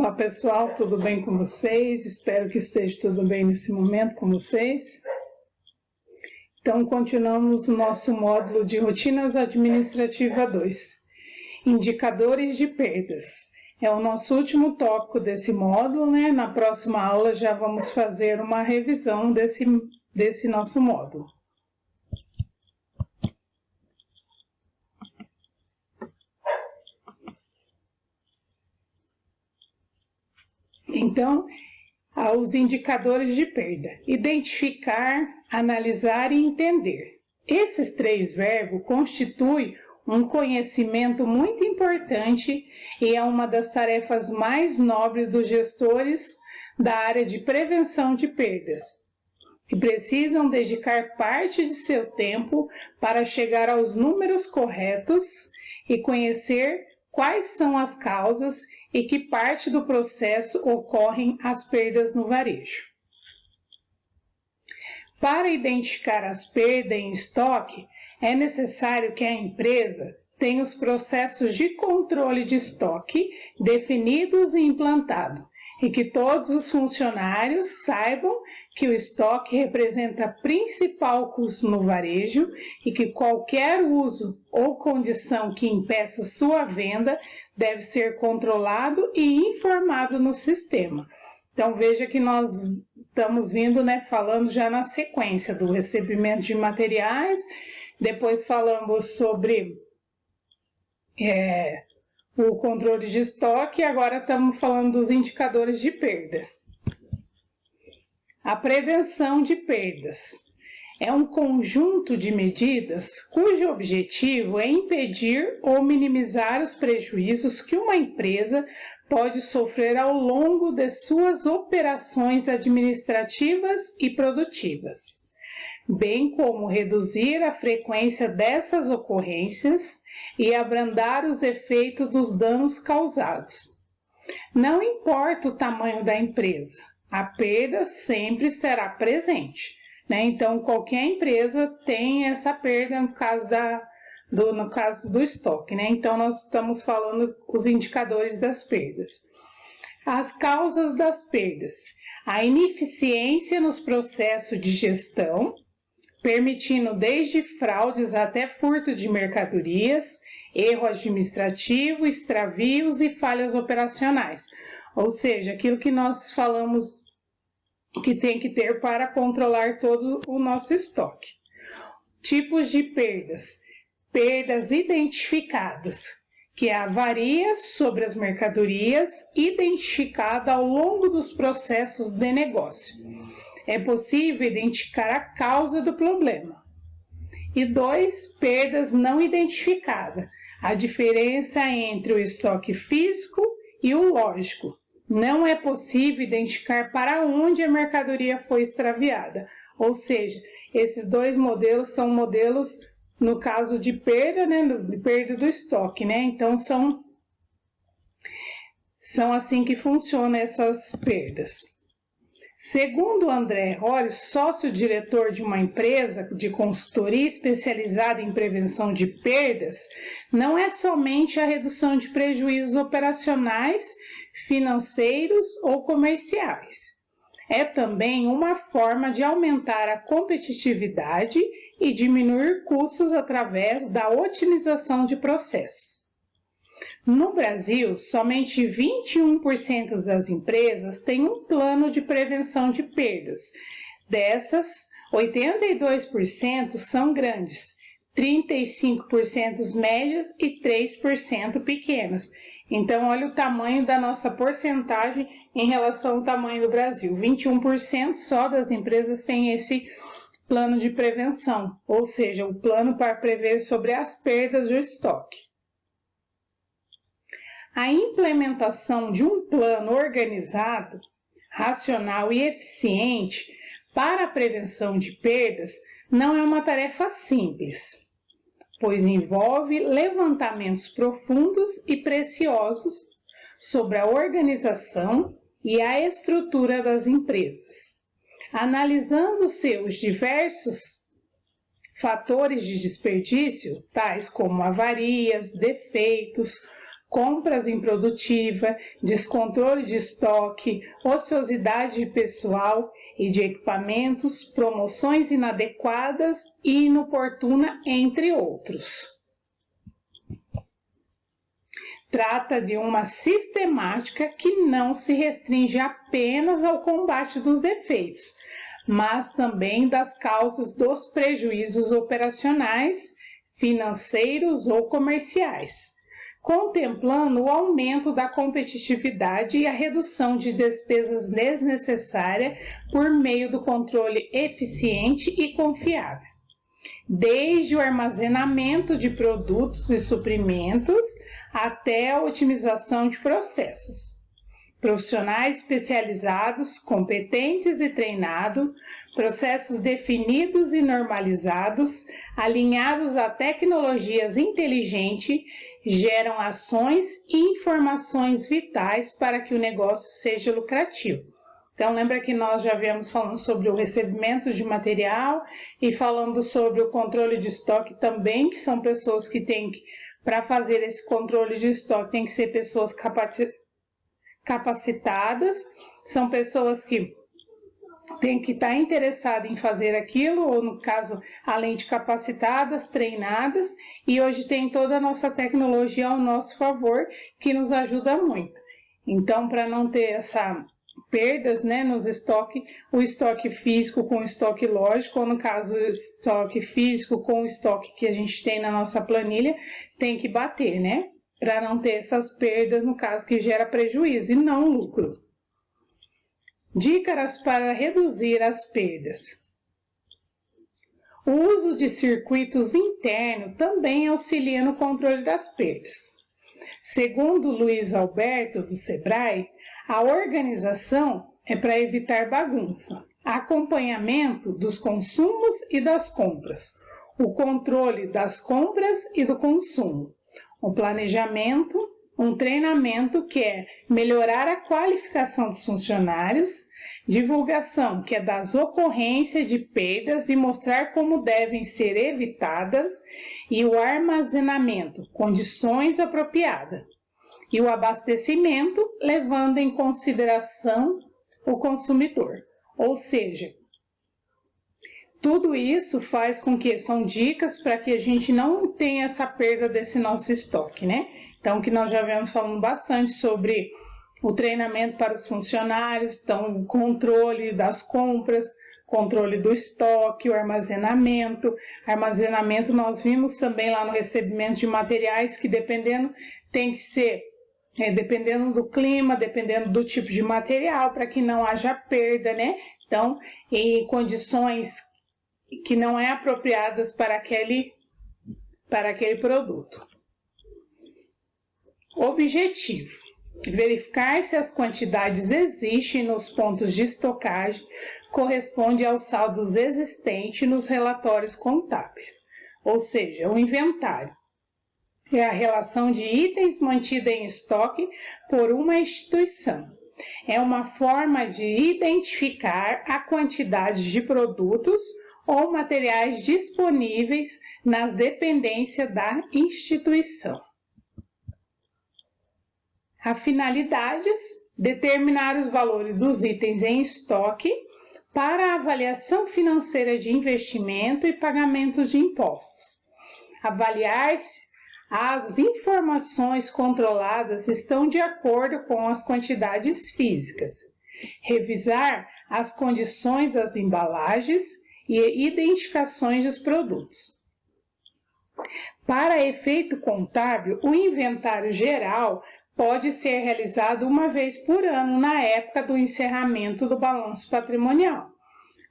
Olá pessoal, tudo bem com vocês? Espero que esteja tudo bem nesse momento com vocês. Então, continuamos o nosso módulo de Rotinas Administrativa 2, Indicadores de Perdas. É o nosso último tópico desse módulo, né? Na próxima aula já vamos fazer uma revisão desse nosso módulo. Então, os indicadores de perda: identificar, analisar e entender. Esses três verbos constituem um conhecimento muito importante e é uma das tarefas mais nobres dos gestores da área de prevenção de perdas, que precisam dedicar parte de seu tempo para chegar aos números corretos e conhecer quais são as causas e que parte do processo ocorrem as perdas no varejo. Para identificar as perdas em estoque, é necessário que a empresa tenha os processos de controle de estoque definidos e implantados, e que todos os funcionários saibam que o estoque representa principal custo no varejo e que qualquer uso ou condição que impeça sua venda deve ser controlado e informado no sistema. Então veja que nós estamos vindo, falando já na sequência do recebimento de materiais, depois falamos sobre o controle de estoque e agora estamos falando dos indicadores de perda. A prevenção de perdas é um conjunto de medidas cujo objetivo é impedir ou minimizar os prejuízos que uma empresa pode sofrer ao longo de suas operações administrativas e produtivas, bem como reduzir a frequência dessas ocorrências e abrandar os efeitos dos danos causados. Não importa o tamanho da empresa, a perda sempre estará presente, Então, qualquer empresa tem essa perda no caso do estoque, Então, nós estamos falando os indicadores das perdas. As causas das perdas: a ineficiência nos processos de gestão, permitindo desde fraudes até furto de mercadorias, erro administrativo, extravios e falhas operacionais. Ou seja, aquilo que nós falamos que tem que ter para controlar todo o nosso estoque. Tipos de perdas: perdas identificadas, que é a avaria sobre as mercadorias identificada ao longo dos processos de negócio. É possível identificar a causa do problema. E 2, perdas não identificadas, a diferença entre o estoque físico e o lógico. Não é possível identificar para onde a mercadoria foi extraviada. Ou seja, esses dois modelos são modelos, no caso de perda, de perda do estoque, Então, são assim que funcionam essas perdas. Segundo André Rory, sócio-diretor de uma empresa de consultoria especializada em prevenção de perdas, não é somente a redução de prejuízos operacionais, financeiros ou comerciais. É também uma forma de aumentar a competitividade e diminuir custos através da otimização de processos. No Brasil, somente 21% das empresas têm um plano de prevenção de perdas. Dessas, 82% são grandes, 35% médias e 3% pequenas. Então, olha o tamanho da nossa porcentagem em relação ao tamanho do Brasil. 21% só das empresas têm esse plano de prevenção, ou seja, o plano para prever sobre as perdas do estoque. A implementação de um plano organizado, racional e eficiente para a prevenção de perdas não é uma tarefa simples, pois envolve levantamentos profundos e preciosos sobre a organização e a estrutura das empresas, analisando seus diversos fatores de desperdício, tais como avarias, defeitos, compras improdutiva, descontrole de estoque, ociosidade de pessoal e de equipamentos, promoções inadequadas e inoportuna, entre outros. Trata de uma sistemática que não se restringe apenas ao combate dos efeitos, mas também das causas dos prejuízos operacionais, financeiros ou comerciais, contemplando o aumento da competitividade e a redução de despesas desnecessárias por meio do controle eficiente e confiável, desde o armazenamento de produtos e suprimentos até a otimização de processos. Profissionais especializados, competentes e treinados, processos definidos e normalizados, alinhados a tecnologias inteligentes, geram ações e informações vitais para que o negócio seja lucrativo. Então, lembra que nós já viemos falando sobre o recebimento de material e falando sobre o controle de estoque também, que são pessoas que têm que, para fazer esse controle de estoque, tem que ser pessoas capacitadas, são pessoas que têm que estar interessadas em fazer aquilo, ou no caso, além de capacitadas, treinadas, e hoje tem toda a nossa tecnologia ao nosso favor, que nos ajuda muito. Então, para não ter essa perdas, né, nos estoques, o estoque físico com o estoque lógico, ou no caso, o estoque físico com o estoque que a gente tem na nossa planilha, tem que bater, né? Para não ter essas perdas, no caso que gera prejuízo e não lucro. Dicas para reduzir as perdas. O uso de circuitos internos também auxilia no controle das perdas. Segundo Luiz Alberto, do Sebrae, a organização é para evitar bagunça, acompanhamento dos consumos e das compras, o controle das compras e do consumo, o planejamento, um treinamento que é melhorar a qualificação dos funcionários, divulgação que é das ocorrências de perdas e mostrar como devem ser evitadas, e o armazenamento, condições apropriadas, e o abastecimento, levando em consideração o consumidor. Ou seja, tudo isso faz com que são dicas para que a gente não tenha essa perda desse nosso estoque, né? Então, que nós já viemos falando bastante sobre o treinamento para os funcionários, então o controle das compras, controle do estoque, o armazenamento. Armazenamento nós vimos também lá no recebimento de materiais que dependendo tem que ser dependendo do clima, dependendo do tipo de material, para que não haja perda, né? Então, em condições que não é apropriadas para aquele produto. Objetivo: verificar se as quantidades existem nos pontos de estocagem, corresponde aos saldos existentes nos relatórios contábeis, ou seja, o inventário. É a relação de itens mantida em estoque por uma instituição. É uma forma de identificar a quantidade de produtos ou materiais disponíveis nas dependências da instituição. A finalidades: determinar os valores dos itens em estoque para a avaliação financeira de investimento e pagamento de impostos. Avaliar se as informações controladas estão de acordo com as quantidades físicas. Revisar as condições das embalagens e identificações dos produtos. Para efeito contábil, o inventário geral pode ser realizado uma vez por ano na época do encerramento do balanço patrimonial.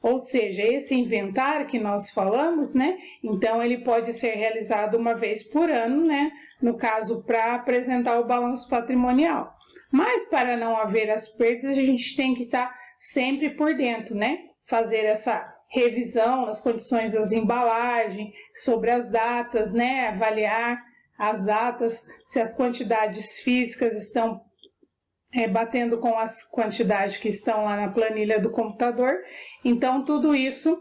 Ou seja, esse inventário que nós falamos, né? Então, ele pode ser realizado uma vez por ano, né? No caso, para apresentar o balanço patrimonial. Mas, para não haver as perdas, a gente tem que estar sempre por dentro, né? Fazer essa revisão nas condições das embalagens, sobre as datas, né? Avaliar as datas, se as quantidades físicas estão batendo com as quantidades que estão lá na planilha do computador. Então, tudo isso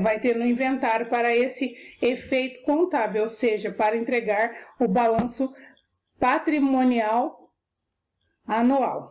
vai ter no inventário para esse efeito contábil, ou seja, para entregar o balanço patrimonial anual.